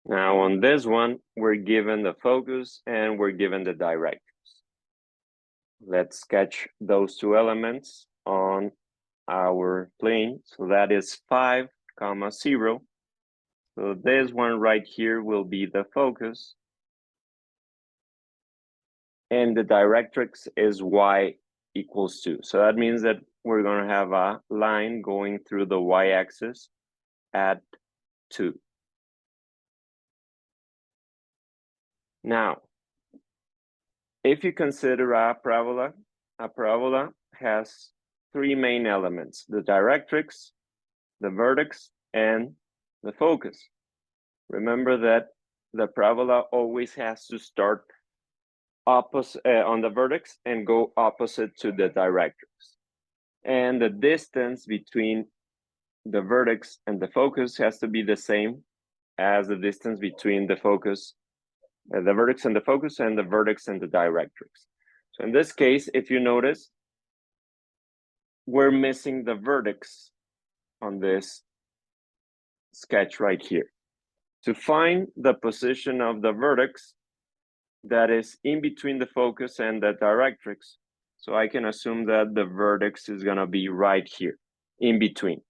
Now on this one, we're given the focus and we're given the directrix. Let's sketch those two elements on our plane. So that is 5, 0. So this one right here will be the focus. And the directrix is y equals 2. So that means that we're going to have a line going through the y-axis at 2. Now, if you consider a parabola has 3 main elements: the directrix, the vertex, and the focus. Remember that the parabola always has to start opposite on the vertex and go opposite to the directrix. And the distance between the vertex and the focus has to be the same as the distance between the focus, the vertex and the focus, and the vertex and the directrix. So in this case, if you notice, we're missing the vertex on this sketch right here. To find the position of the vertex that is in between the focus and the directrix, so I can assume that the vertex is going to be right here, in between.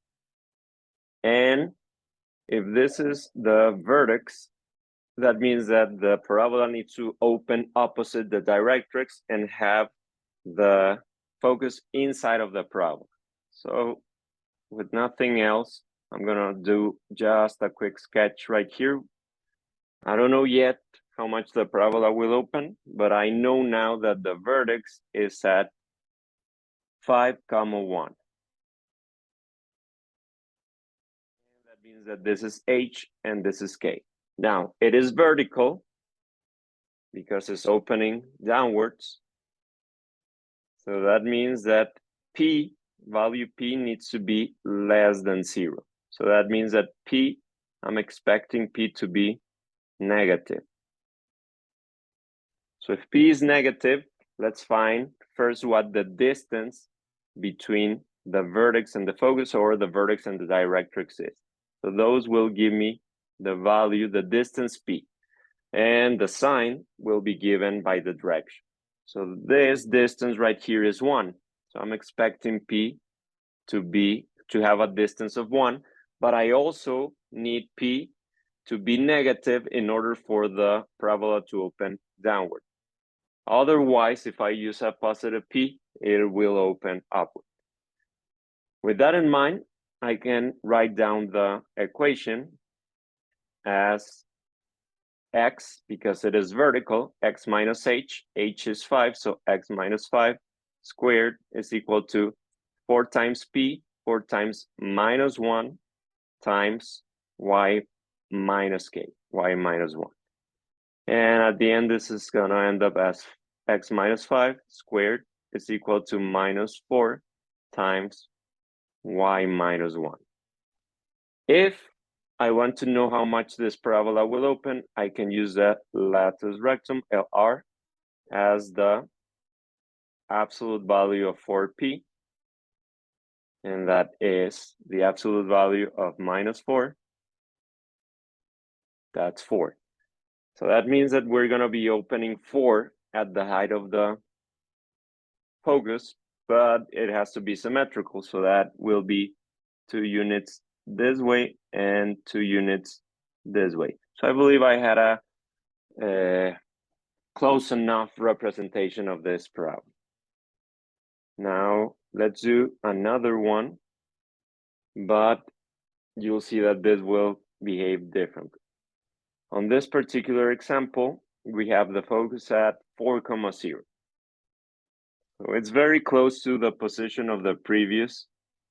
And if this is the vertex, that means that the parabola needs to open opposite the directrix and have the focus inside of the parabola. So with nothing else, I'm gonna do just a quick sketch right here. I don't know yet how much the parabola will open, but I know now that the vertex is at 5, 1. That means that this is H and this is K. Now, it is vertical because it's opening downwards. So that means that P, value P, needs to be less than 0. So that means that P, I'm expecting P to be negative. So if P is negative, let's find first what the distance between the vertex and the focus, or the vertex and the directrix, is. So those will give me the value, the distance P, and the sign will be given by the direction. So this distance right here is 1. So I'm expecting P to have a distance of 1, but I also need P to be negative in order for the parabola to open downward. Otherwise, if I use a positive P, it will open upward. With that in mind, I can write down the equation as x, because it is vertical, x minus h, h is 5, so x minus 5 squared is equal to 4 times p, 4 times minus 1 times y minus k, y minus 1. And at the end, this is going to end up as x minus 5 squared is equal to minus 4 times y minus 1. If I want to know how much this parabola will open, I can use the latus rectum, LR, as the absolute value of 4p. And that is the absolute value of minus 4. That's 4. So that means that we're going to be opening 4 at the height of the focus, but it has to be symmetrical. So that will be 2 units this way and 2 units this way. So I believe I had a close enough representation of this parabola. Now let's do another one, but you'll see that this will behave differently. On this particular example, we have the focus at 4, 0. So it's very close to the position of the previous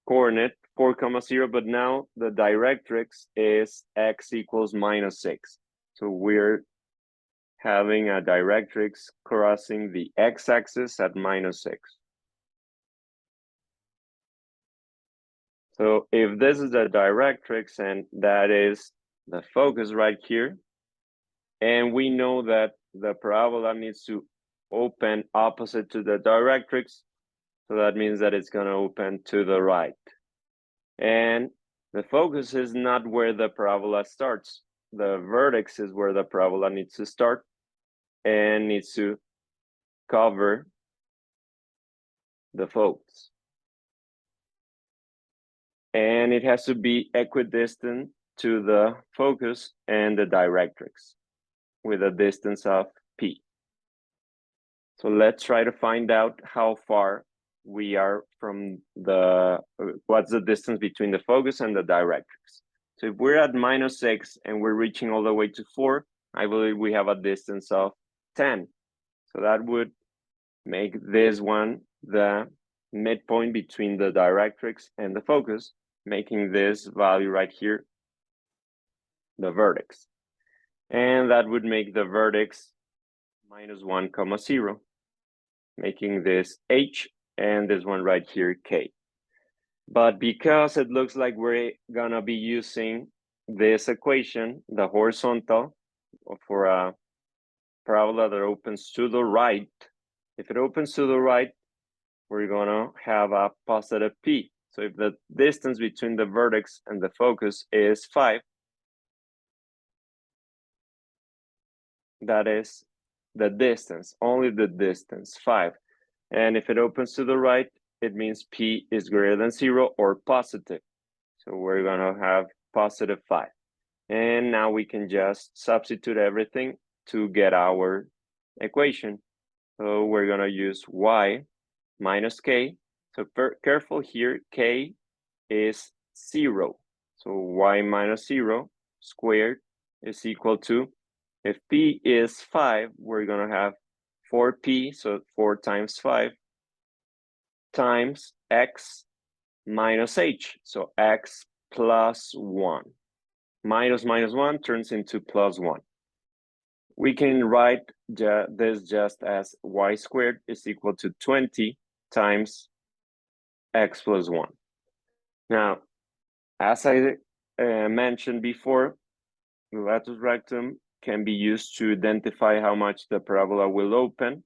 coordinate, 4, 0, but now the directrix is x equals minus 6. So we're having a directrix crossing the x-axis at minus 6. So if this is the directrix and that is the focus right here, and we know that the parabola needs to open opposite to the directrix, so that means that it's going to open to the right. And the focus is not where the parabola starts. the vertex is where the parabola needs to start and needs to cover the focus. And it has to be equidistant to the focus and the directrix with a distance of p. So let's try to find out how far we are from what's the distance between the focus and the directrix. So if we're at -6 and we're reaching all the way to 4, I believe we have a distance of 10. So that would make this one the midpoint between the directrix and the focus, making this value right here the vertex. And that would make the vertex -1, 0, making this h and this one right here k. But because it looks like we're gonna be using this equation, the horizontal, for a parabola that opens to the right, if it opens to the right, we're gonna have a positive p. So if the distance between the vertex and the focus is 5, that is the distance, only the distance, 5. And if it opens to the right, it means p is greater than 0 or positive. So we're gonna have positive 5. And now we can just substitute everything to get our equation. So we're gonna use y minus k. So careful here, k is 0. So y minus 0 squared is equal to, if p is 5, we're gonna have 4p, so 4 times 5, times x minus h, so x plus 1. Minus 1 turns into plus 1. We can write this just as y squared is equal to 20 times x plus 1. Now, as I mentioned before, the latus rectum can be used to identify how much the parabola will open.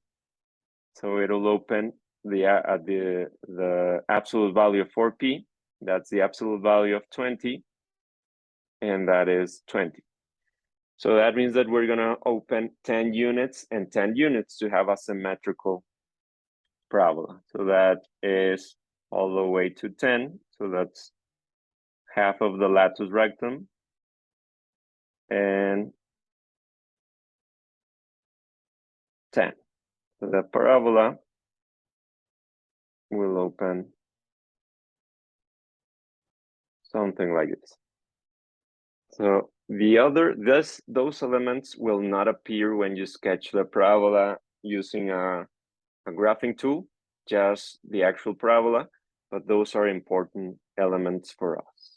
So it'll open the absolute value of 4p, that's the absolute value of 20, and that is 20. So that means that we're gonna open 10 units and 10 units to have a symmetrical parabola. So that is all the way to 10. So that's half of the latus rectum. And 10. So the parabola will open something like this. So those elements will not appear when you sketch the parabola using a graphing tool, just the actual parabola, but those are important elements for us.